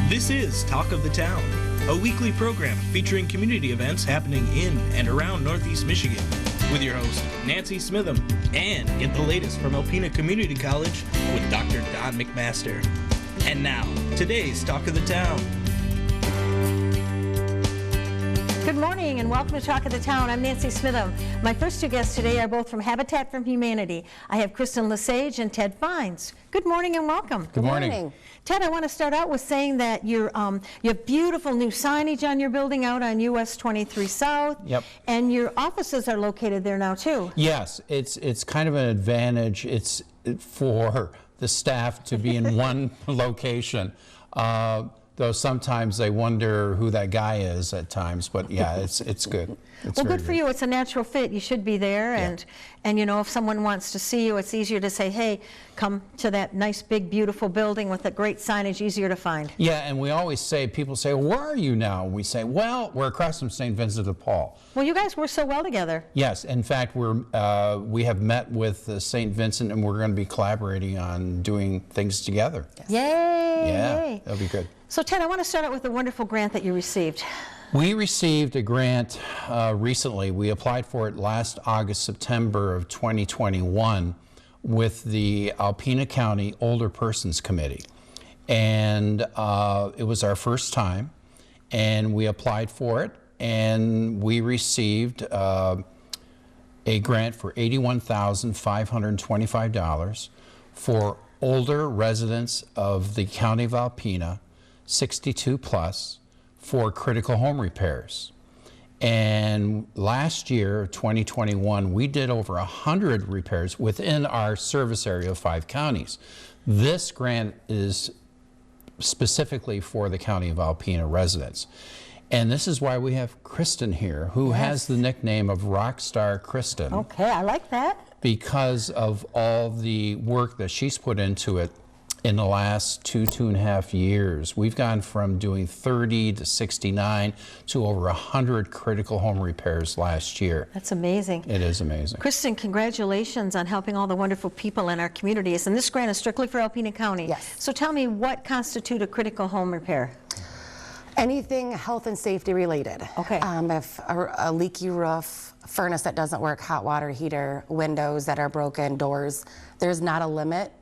This is Talk of the Town, a weekly program featuring community events happening in and around Northeast Michigan, with your host, Nancy Smitham, and get the latest from Alpena Community College with Dr. Don McMaster. And now, today's Talk of the Town. Good morning and welcome to Talk of the Town. I'm Nancy Smitham. My first two guests today are both from Habitat for Humanity. I have Kristen Lesage and Ted Fines. Good morning and welcome. Good morning. Ted, I want to start out with saying that you have beautiful new signage on your building out on US 23 South. Yep. And your offices are located there now too. Yes, it's kind of an advantage. It's for the staff to be in one location. Though sometimes they wonder who that guy is at times, but yeah, it's good. Well, good for you. It's a natural fit. You should be there, Yeah. and you know, if someone wants to see you, it's easier to say, hey, come to that nice, big, beautiful building with the great signage, easier to find. Yeah, and we always say, people say, where are you now? We say, well, we're across from St. Vincent de Paul. Well, you guys work so well together. Yes, in fact, we have met with St. Vincent, and we're going to be collaborating on doing things together. Yes. Yay! Yeah, Yay. that'll be good. So, Ted, I want to start out with the wonderful grant that you received. We received a grant recently. We applied for it last August, September of 2021 with the Alpena County Older Persons Committee. And it was our first time, and we applied for it, and we received a grant for $81,525 for older residents of the County of Alpena, 62 plus, for critical home repairs. And last year, 2021, we did over 100 repairs within our service area of 5 counties. This grant is specifically for the County of Alpena residents. And this is why we have Kristen here, who has the nickname of Rockstar Kristen. Okay, I like that. Because of all the work that she's put into it in the last two and a half years. We've gone from doing 30 to 69 to over 100 critical home repairs last year. That's amazing. It is amazing. Kristen, congratulations on helping all the wonderful people in our communities. And this grant is strictly for Alpena County. Yes. So tell me, what constitutes a critical home repair? Anything health and safety related. Okay. If a leaky roof, furnace that doesn't work, hot water heater, windows that are broken, doors, there's not a limit.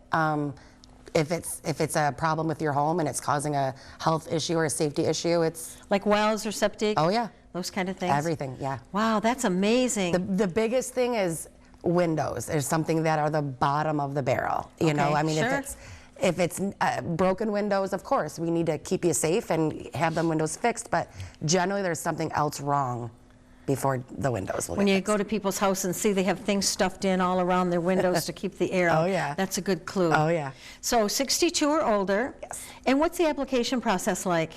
If it's a problem with your home and it's causing a health issue or a safety issue, it's... Like wells or septic? Oh yeah. Those kind of things? Everything, yeah. Wow, that's amazing. The biggest thing is windows. There's something that are the bottom of the barrel. You know, I mean, sure. if it's broken windows, of course, we need to keep you safe and have them windows fixed, but generally there's something else wrong before the windows will When get you fixed. go to people's house and see they have things stuffed in all around their windows to keep the air out. Oh, yeah. That's a good clue. Oh, yeah. So 62 or older. Yes. And what's the application process like?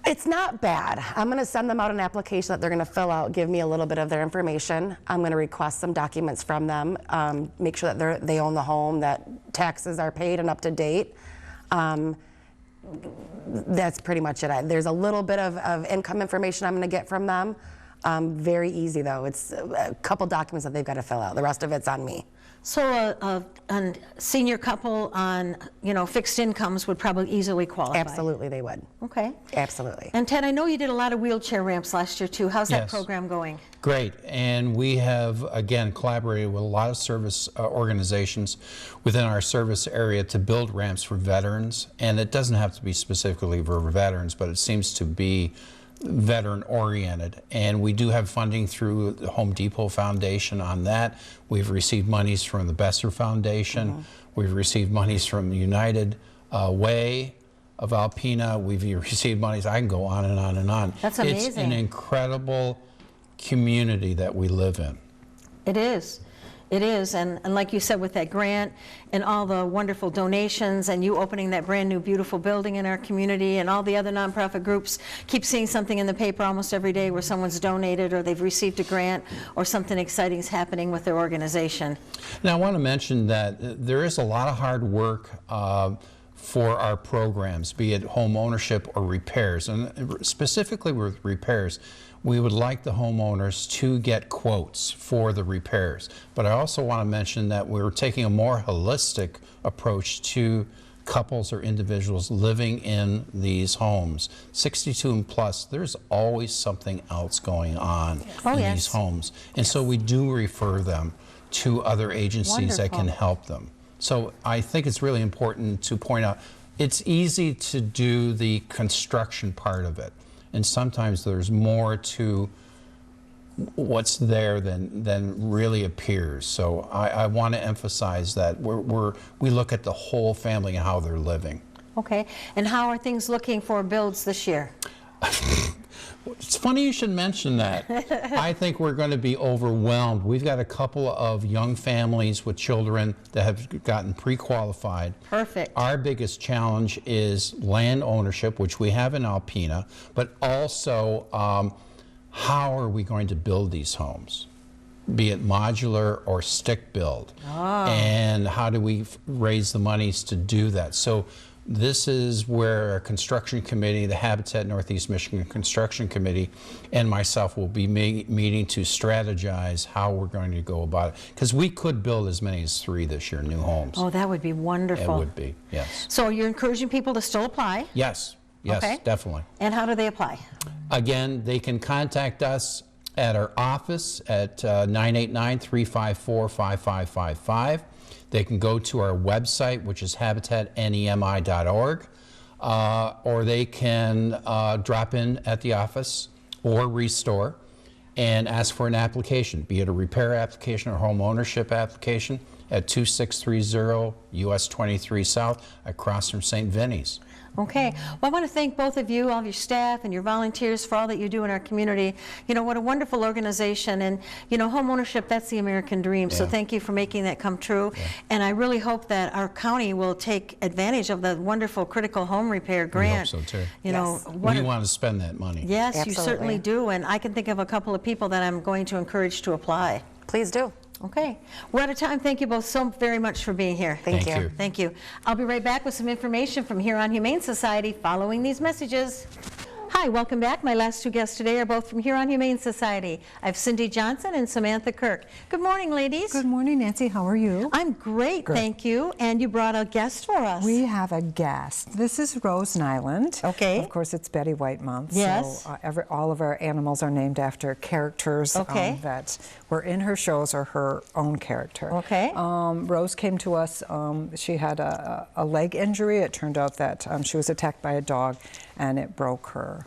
It's not bad. I'm going to send them out an application that they're going to fill out, give me a little bit of their information. I'm going to request some documents from them, make sure that they own the home, that taxes are paid and up to date. That's pretty much it. There's a little bit of income information I'm going to get from them. Very easy though. It's a couple documents that they've got to fill out. The rest of it's on me. So a senior couple on, fixed incomes would probably easily qualify. Absolutely, they would. Okay. Absolutely. And Ted, I know you did a lot of wheelchair ramps last year too. How's that Yes. program going? Great, and we have, again, collaborated with a lot of service organizations within our service area to build ramps for veterans, and it doesn't have to be specifically for veterans, but it seems to be veteran-oriented, and we do have funding through the Home Depot Foundation on that. We've received monies from the Besser Foundation. We've received monies from the United Way of Alpena. We've received monies. I can go on and on and on. That's amazing. It's an incredible community that we live in. It is. It is, and like you said, with that grant and all the wonderful donations and you opening that brand new beautiful building in our community and all the other nonprofit groups, keep seeing something in the paper almost every day where someone's donated or they've received a grant or something exciting is happening with their organization. Now I want to mention that there is a lot of hard work for our programs, be it home ownership or repairs, and specifically with repairs. We would like the homeowners to get quotes for the repairs. But I also want to mention that we're taking a more holistic approach to couples or individuals living in these homes, 62 and plus, there's always something else going on in these homes. And so we do refer them to other agencies that can help them. So I think it's really important to point out, it's easy to do the construction part of it. And sometimes there's more to what's there than really appears. So I want to emphasize that we look at the whole family and how they're living. Okay, and how are things looking for builds this year? It's funny you should mention that. I think we're going to be overwhelmed. We've got a couple of young families with children that have gotten pre-qualified. Perfect. Our biggest challenge is land ownership, which we have in Alpena, but also how are we going to build these homes, be it modular or stick build, and how do we raise the monies to do that? So this is where our construction committee, the Habitat Northeast Michigan Construction Committee, and myself will be meeting to strategize how we're going to go about it. Because we could build as many as 3 this year, new homes. Oh, that would be wonderful. It would be, yes. So you're encouraging people to still apply? Yes, yes, definitely. And how do they apply? Again, they can contact us at our office at 989-354-5555. They can go to our website, which is habitatnemi.org, or they can drop in at the office or Restore and ask for an application, be it a repair application or home ownership application at 2630 US 23 South across from St. Vinny's. Okay. Well, I want to thank both of you, all of your staff and your volunteers for all that you do in our community. You know, what a wonderful organization. And, you know, home ownership, that's the American dream. So thank you for making that come true. And I really hope that our county will take advantage of the wonderful critical home repair grant. We hope so, too. You know, we want to spend that money. Yes, Absolutely. you certainly do. And I can think of a couple of people that I'm going to encourage to apply. Please do. Okay. We're out of time. Thank you both so very much for being here. Thank you. Thank you. I'll be right back with some information from Huron Humane Society following these messages. Hi, welcome back. My last 2 guests today are both from Huron Humane Society. I have Cindy Johnson and Samantha Kirk. Good morning, ladies. Good morning, Nancy. How are you? I'm great, thank you. And you brought a guest for us. We have a guest. This is Rose Nyland. Okay. Of course, it's Betty White Month. Yes. So all of our animals are named after characters that were in her shows or her own character. Okay. Rose came to us. She had a leg injury. It turned out that she was attacked by a dog, and it broke her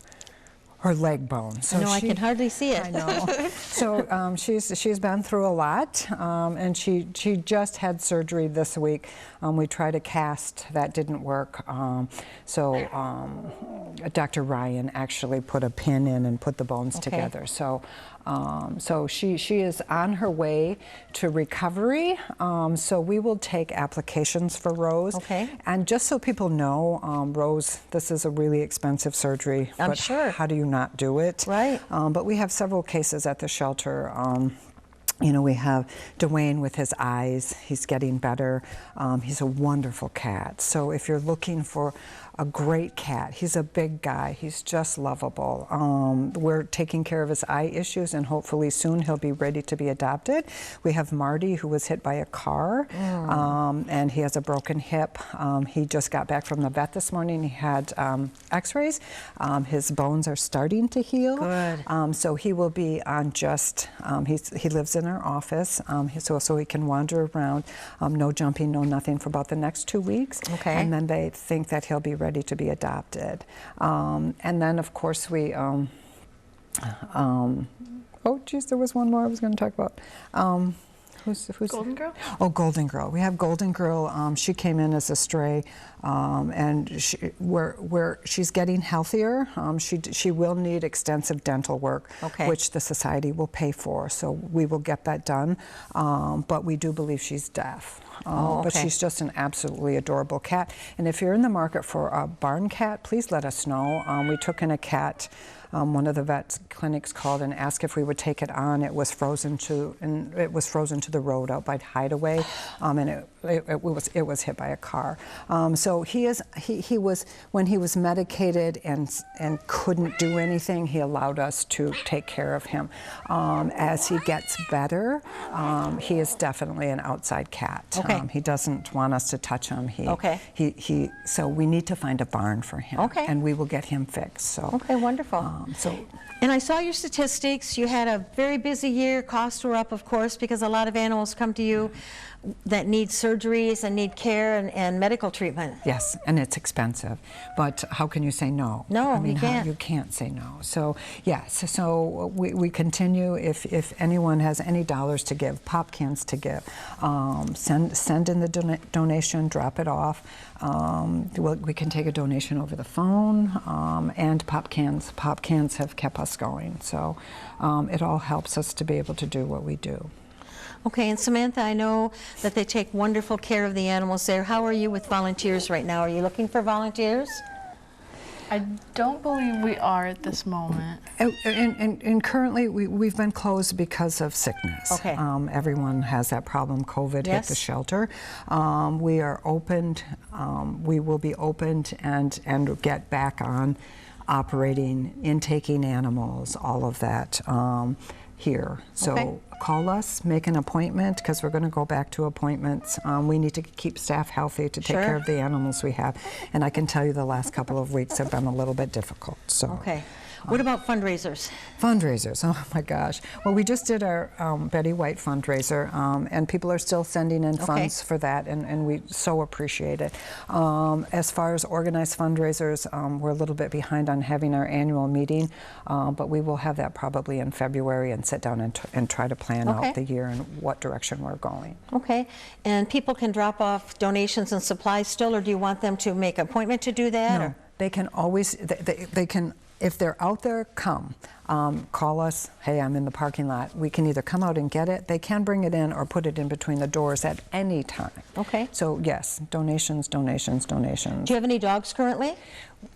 leg bone. So I can hardly see it. I know. So she's been through a lot, and she just had surgery this week. We tried a cast, that didn't work. Dr. Ryan actually put a pin in and put the bones together. So she is on her way to recovery. So we will take applications for Rose. Okay. And just so people know, Rose, this is a really expensive surgery. I'm but sure. How do you not do it? Right. But we have several cases at the shelter. You know, we have Dwayne with his eyes. He's getting better. He's a wonderful cat. So if you're looking for a great cat, he's a big guy. He's just lovable. We're taking care of his eye issues, and hopefully soon he'll be ready to be adopted. We have Marty, who was hit by a car, and he has a broken hip. He just got back from the vet this morning. He had x-rays. His bones are starting to heal. Good. So he will be on just, he lives in our office, so he can wander around, no jumping, no nothing for about the next 2 weeks. Okay. And then they think that he'll be ready to be adopted. And then, of course, we, oh, geez, there was one more I was going to talk about. Who's Golden Girl? Oh, Golden Girl. We have Golden Girl. She came in as a stray, and she's getting healthier. She will need extensive dental work, which the society will pay for. So we will get that done. But we do believe she's deaf. But she's just an absolutely adorable cat. And if you're in the market for a barn cat, please let us know. We took in a cat. One of the vet clinics called and asked if we would take it on. It was frozen to the road out by Hideaway, and it was hit by a car. So he was, when he was medicated and couldn't do anything, he allowed us to take care of him. As he gets better, he is definitely an outside cat. Okay. He doesn't want us to touch him. Okay. So we need to find a barn for him. Okay. And we will get him fixed. So. Okay, wonderful. And I saw your statistics. You had a very busy year. Costs were up, of course, because a lot of animals come to you that need surgeries and need care and medical treatment. Yes, and it's expensive. But how can you say no? No, I mean, you can't. You can't say no. So, yes, so we continue. If anyone has any dollars to give, pop cans to give, send in the donation, drop it off. We can take a donation over the phone, and pop cans. Pop cans have kept us going. So it all helps us to be able to do what we do. Okay, and Samantha, I know that they take wonderful care of the animals there. How are you with volunteers right now? Are you looking for volunteers? I don't believe we are at this moment. And currently, we've been closed because of sickness. Okay. Everyone has that problem. COVID hit the Yes. shelter. We are opened. We will be opened and get back on operating, intaking animals, all of that here. So Okay. call us, make an appointment, because we're going to go back to appointments. We need to keep staff healthy to take Sure. care of the animals we have. And I can tell you the last couple of weeks have been a little bit difficult. So. Okay. What about fundraisers? Fundraisers, oh my gosh. Well, we just did our Betty White fundraiser, and people are still sending in funds for that, and we so appreciate it. As far as organized fundraisers, we're a little bit behind on having our annual meeting, but we will have that probably in February and sit down and try to plan Okay. out the year and what direction we're going. Okay. And people can drop off donations and supplies still, or do you want them to make an appointment to do that? No, or? they can always, they can, if they're out there, come. Call us, hey, I'm in the parking lot. We can either come out and get it, they can bring it in, or put it in between the doors at any time. Okay. So yes, donations, donations, donations. Do you have any dogs currently?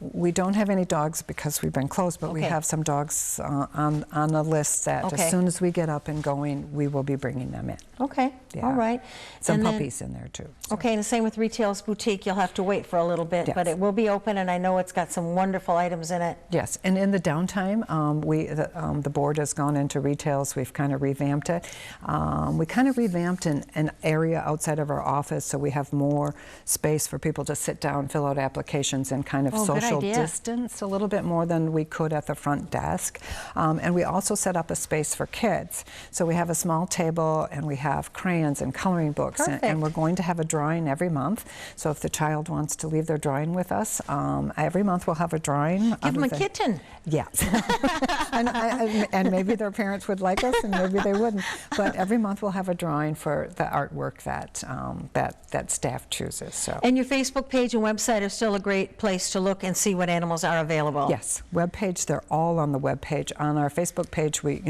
We don't have any dogs because we've been closed, but we Okay. have some dogs on the list that Okay. as soon as we get up and going, we will be bringing them in. Okay. Yeah. All right. Some And then- puppies in there too. So. Okay, and the same with Retail's Boutique. You'll have to wait for a little bit, Yes. but it will be open, and I know it's got some wonderful items in it. Yes, and in the downtime, the board has gone into Retails. We've kind of revamped it. We kind of revamped an area outside of our office, so we have more space for people to sit down, fill out applications, and kind of Oh, good social idea. distance a little bit more than we could at the front desk. And we also set up a space for kids. So we have a small table, and we have crayons and coloring books, and Perfect. we're going to have a drawing every month. So if the child wants to leave their drawing with us, every month we'll have a drawing. Give them a kitten. Yes. and maybe their parents would like us, and maybe they wouldn't. But every month we'll have a drawing for the artwork that staff chooses. So. And your Facebook page and website are still a great place to look and see what animals are available. Yes, webpage. They're all on the webpage. On our Facebook page, we,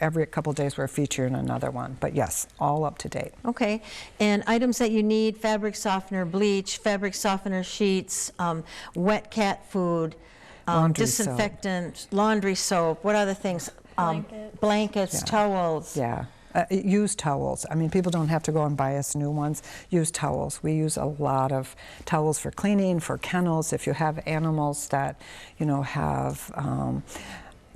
every couple of days we're featuring another one. But yes, all up to date. Okay. And items that you need: fabric softener, bleach, fabric softener sheets, wet cat food, Laundry disinfectant, laundry soap. What other things? Blankets, Yeah. towels. Yeah. Used towels. I mean, people don't have to go and buy us new ones. Used towels. We use a lot of towels for cleaning, for kennels. If you have animals that, have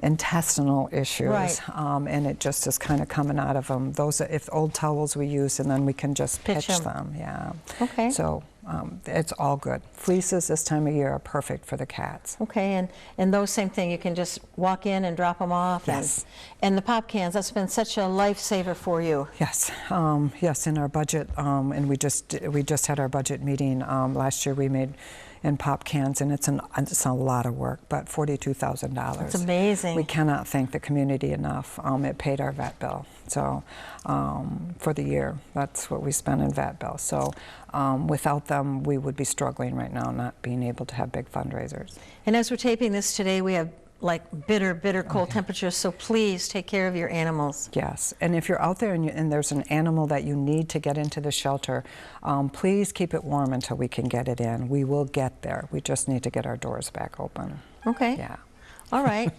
intestinal issues, Right. And it just is kind of coming out of them. If old towels we use, and then we can just Pitch pitch 'em. them. Yeah. Okay. So it's all good. Fleeces this time of year are perfect for the cats. Okay, and those same thing, you can just walk in and drop them off. Yes. And the pop cans, that's been such a lifesaver for you. Yes, yes. In our budget, and we just had our budget meeting last year. We made in pop cans, and it's a lot of work, but $42,000. It's amazing. We cannot thank the community enough. It paid our vet bill. So for the year, that's what we spent in vet bill. So without them, we would be struggling right now, not being able to have big fundraisers. And as we're taping this today, we have like bitter cold temperatures, so please take care of your animals. Yes, and if you're out there and there's an animal that you need to get into the shelter, please keep it warm until we can get it in. We will get there. We just need to get our doors back open. Okay. Yeah. All right.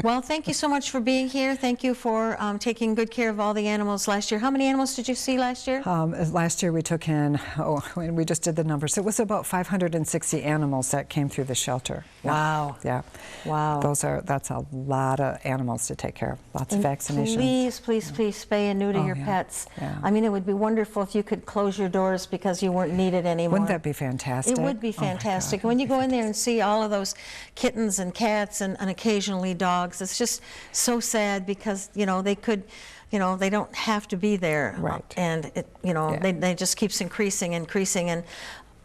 Well, thank you so much for being here. Thank you for taking good care of all the animals last year. How many animals did you see last year? Last year we took in, we just did the numbers. It was about 560 animals that came through the shelter. Wow. Yeah. Wow. That's a lot of animals to take care of. Lots of vaccinations. Please, please, please spay and neuter your pets. Yeah. I mean, it would be wonderful if you could close your doors because you weren't needed anymore. Wouldn't that be fantastic? It would be fantastic. When you go in there and see all of those kittens and cats and occasionally dogs, it's just so sad because, you know, they could, you know, they don't have to be there. Right. And, it, you know, they just keeps increasing. And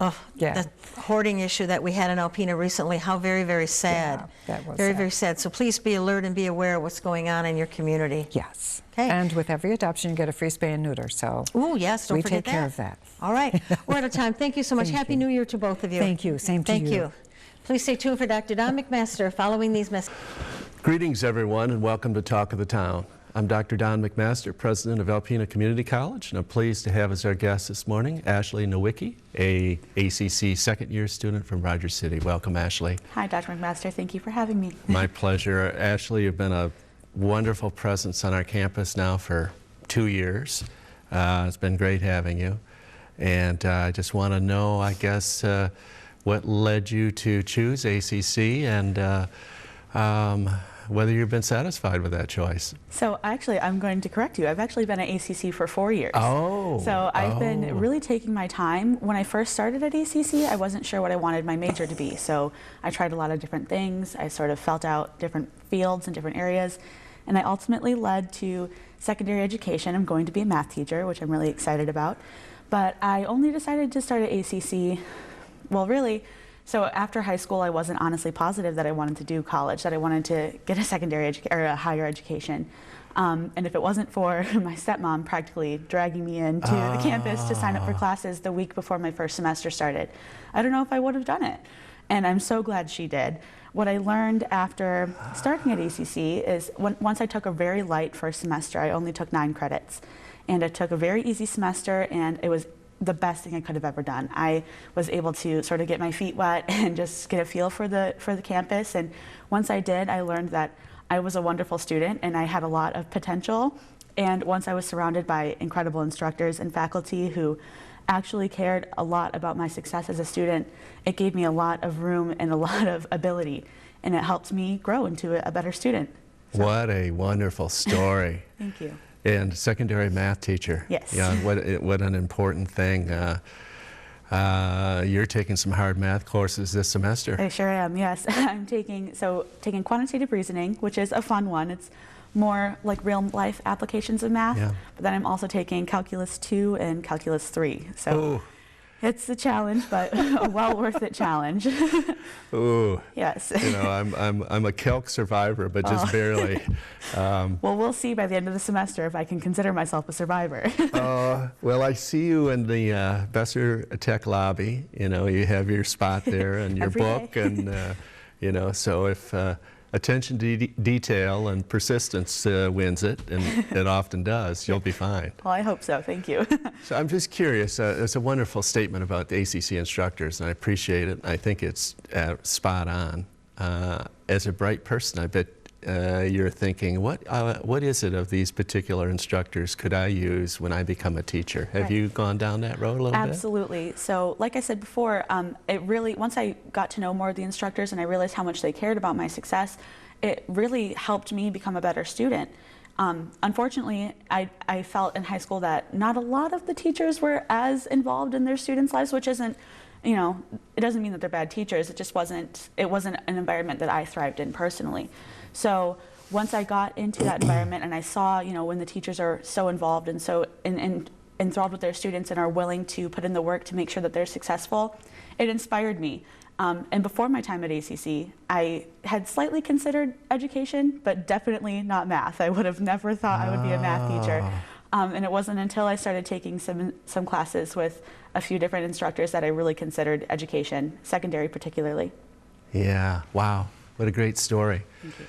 the hoarding issue that we had in Alpena recently, how very, very sad. Yeah, that was very, sad. very sad. So please be alert and be aware of what's going on in your community. Yes. Okay. And with every adoption, you get a free spay and neuter. So ooh, yes, don't forget we take care of that. All right. We're out of time. Thank you so much. Happy New Year to both of you. Thank you. Same to you. Thank you. Please stay tuned for Dr. Don McMaster following these messages. Greetings, everyone, and welcome to Talk of the Town. I'm Dr. Don McMaster, president of Alpena Community College, and I'm pleased to have as our guest this morning Ashley Nowicki, a ACC second-year student from Rogers City. Welcome, Ashley. Hi, Dr. McMaster. Thank you for having me. My pleasure. Ashley, you've been a wonderful presence on our campus now for 2 years. It's been great having you. And I just want to know, I guess, what led you to choose ACC and whether you've been satisfied with that choice. So actually, I'm going to correct you. I've actually been at ACC for 4 years. Oh. So I've been really taking my time. When I first started at ACC, I wasn't sure what I wanted my major to be. So I tried a lot of different things. I sort of felt out different fields and different areas. And I ultimately led to secondary education. I'm going to be a math teacher, which I'm really excited about. But I only decided to start at ACC, well, really, so after high school, I wasn't honestly positive that I wanted to do college, that I wanted to get a secondary or a higher education. And if it wasn't for my stepmom practically dragging me into the campus to sign up for classes the week before my first semester started, I don't know if I would have done it. And I'm so glad she did. What I learned after starting at ACC is once I took a very light first semester, I only took 9 credits. And I took a very easy semester, and it was the best thing I could have ever done. I was able to sort of get my feet wet and just get a feel for the campus. And once I did, I learned that I was a wonderful student and I had a lot of potential. And once I was surrounded by incredible instructors and faculty who actually cared a lot about my success as a student, it gave me a lot of room and a lot of ability. And it helped me grow into a better student. So. What a wonderful story. Thank you. And secondary math teacher. Yes. Yeah, what an important thing. You're taking some hard math courses this semester. I sure am, yes. I'm taking quantitative reasoning, which is a fun one. It's more like real life applications of math. Yeah. But then I'm also taking Calculus 2 and Calculus 3. So Ooh. It's a challenge, but a well worth it challenge. Ooh. Yes. You know, I'm a calc survivor, but just barely. Well, we'll see by the end of the semester if I can consider myself a survivor. Well, I see you in the Besser Tech lobby. You know, you have your spot there and your Every book, day. and you know, so if attention to detail and persistence wins it, and it often does, you'll be fine. Well, I hope so. Thank you. So I'm just curious, it's a wonderful statement about the ACC instructors, and I appreciate it. I think it's spot on. As a bright person, I bet you're thinking, what is it of these particular instructors could I use when I become a teacher? Have you gone down that road a little bit? Absolutely. So like I said before, it really, once I got to know more of the instructors and I realized how much they cared about my success, it really helped me become a better student. Unfortunately, I felt in high school that not a lot of the teachers were as involved in their students' lives, which isn't, you know, it doesn't mean that they're bad teachers. It just wasn't an environment that I thrived in personally. So once I got into that environment and I saw, you know, when the teachers are so involved and so enthralled with their students and are willing to put in the work to make sure that they're successful, it inspired me. And before my time at ACC, I had slightly considered education, but definitely not math. I would have never thought I would be a math teacher. And it wasn't until I started taking some classes with a few different instructors that I really considered education, secondary particularly. Yeah, wow, what a great story. Thank you.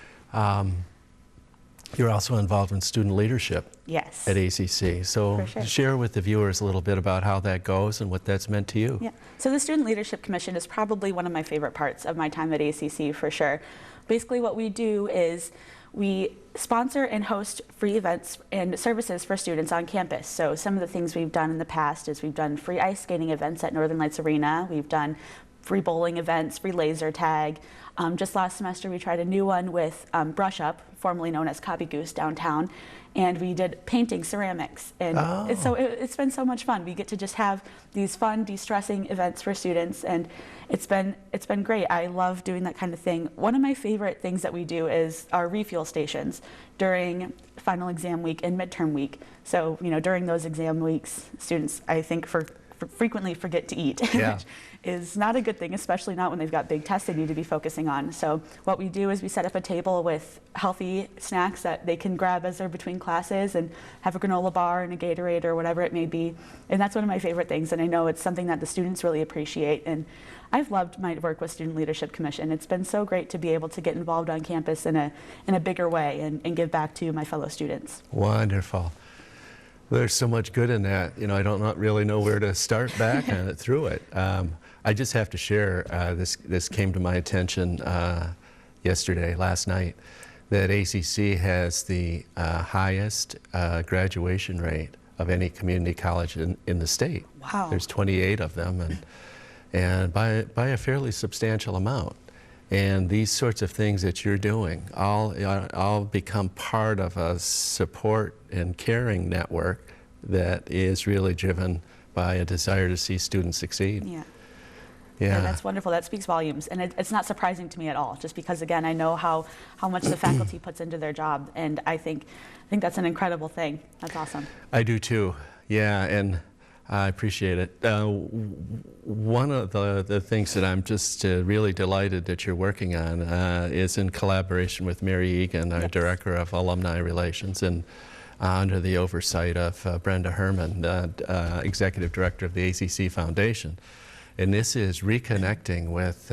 You're also involved in student leadership Yes. at ACC. So For sure. share with the viewers a little bit about how that goes and what that's meant to you. Yeah. So the Student Leadership Commission is probably one of my favorite parts of my time at ACC, for sure. Basically what we do is we sponsor and host free events and services for students on campus. So some of the things we've done in the past is we've done free ice skating events at Northern Lights Arena. We've done free bowling events, free laser tag. Just last semester we tried a new one with Brush Up, formerly known as Copy Goose, downtown. And we did painting ceramics. And it's been so much fun. We get to just have these fun, de-stressing events for students, and it's been great. I love doing that kind of thing. One of my favorite things that we do is our refuel stations during final exam week and midterm week. So, during those exam weeks, students, I think, frequently forget to eat, Yeah. which is not a good thing, especially not when they've got big tests they need to be focusing on. So what we do is we set up a table with healthy snacks that they can grab as they're between classes and have a granola bar and a Gatorade or whatever it may be. And that's one of my favorite things, and I know it's something that the students really appreciate. And I've loved my work with Student Leadership Commission. It's been so great to be able to get involved on campus in a bigger way and give back to my fellow students. Wonderful. There's so much good in that. I don't really know where to start back through it. I just have to share, this came to my attention last night, that ACC has the highest graduation rate of any community college in the state. Wow. There's 28 of them, and by a fairly substantial amount. And these sorts of things that you're doing all become part of a support and caring network that is really driven by a desire to see students succeed. Yeah. Yeah. That's wonderful. That speaks volumes. And it's not surprising to me at all, just because, again, I know how much the faculty puts into their job. And I think that's an incredible thing. That's awesome. I do too. Yeah, and I appreciate it. One of the things that I'm just really delighted that you're working on is in collaboration with Mary Egan, our Director of Alumni Relations, and under the oversight of Brenda Herman, Executive Director of the ACC Foundation. And this is reconnecting with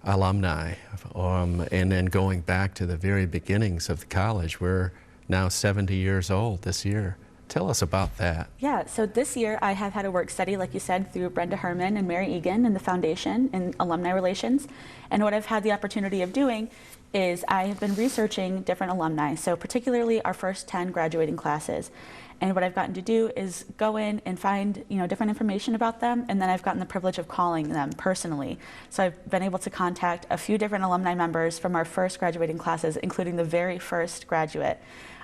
alumni and then going back to the very beginnings of the college. We're now 70 years old this year. Tell us about that. Yeah, so this year I have had a work study, like you said, through Brenda Herman and Mary Egan and the foundation in alumni relations. And what I've had the opportunity of doing is I have been researching different alumni, so particularly our first 10 graduating classes. And what I've gotten to do is go in and find different information about them, and then I've gotten the privilege of calling them personally. So I've been able to contact a few different alumni members from our first graduating classes, including the very first graduate.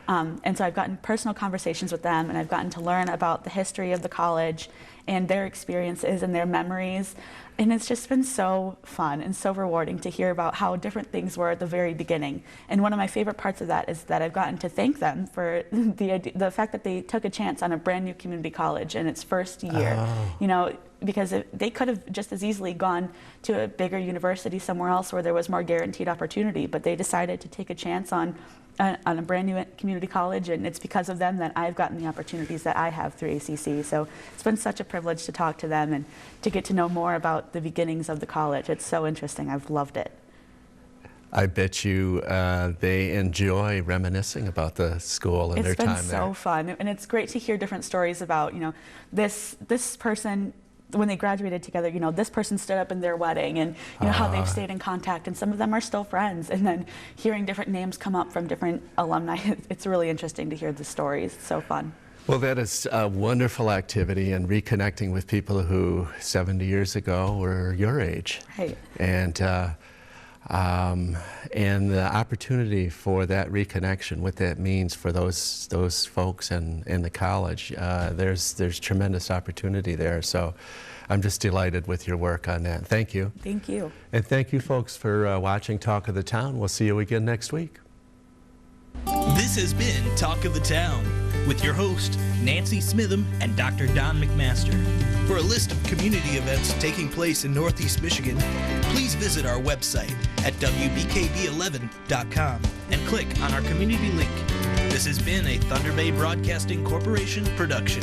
And so I've gotten personal conversations with them, and I've gotten to learn about the history of the college and their experiences and their memories. And it's just been so fun and so rewarding to hear about how different things were at the very beginning. And one of my favorite parts of that is that I've gotten to thank them for the fact that they took a chance on a brand new community college in its first year. Because they could have just as easily gone to a bigger university somewhere else where there was more guaranteed opportunity, but they decided to take a chance on a brand new community college, and it's because of them that I've gotten the opportunities that I have through ACC. So it's been such a privilege to talk to them and to get to know more about the beginnings of the college. It's so interesting. I've loved it. I bet you they enjoy reminiscing about the school and their time there. It's been so fun, and it's great to hear different stories about, this person. When they graduated together, this person stood up in their wedding, and how they've stayed in contact, and some of them are still friends. And then hearing different names come up from different alumni, it's really interesting to hear the stories. It's so fun. Well, that is a wonderful activity, and reconnecting with people who 70 years ago were your age. Right. And the opportunity for that reconnection, what that means for those folks in the college, there's tremendous opportunity there. So I'm just delighted with your work on that. Thank you. Thank you. And thank you folks for watching Talk of the Town. We'll see you again next week. This has been Talk of the Town with your host, Nancy Smitham and Dr. Don McMaster. For a list of community events taking place in Northeast Michigan, please visit our website at wbkb11.com and click on our community link. This has been a Thunder Bay Broadcasting Corporation production.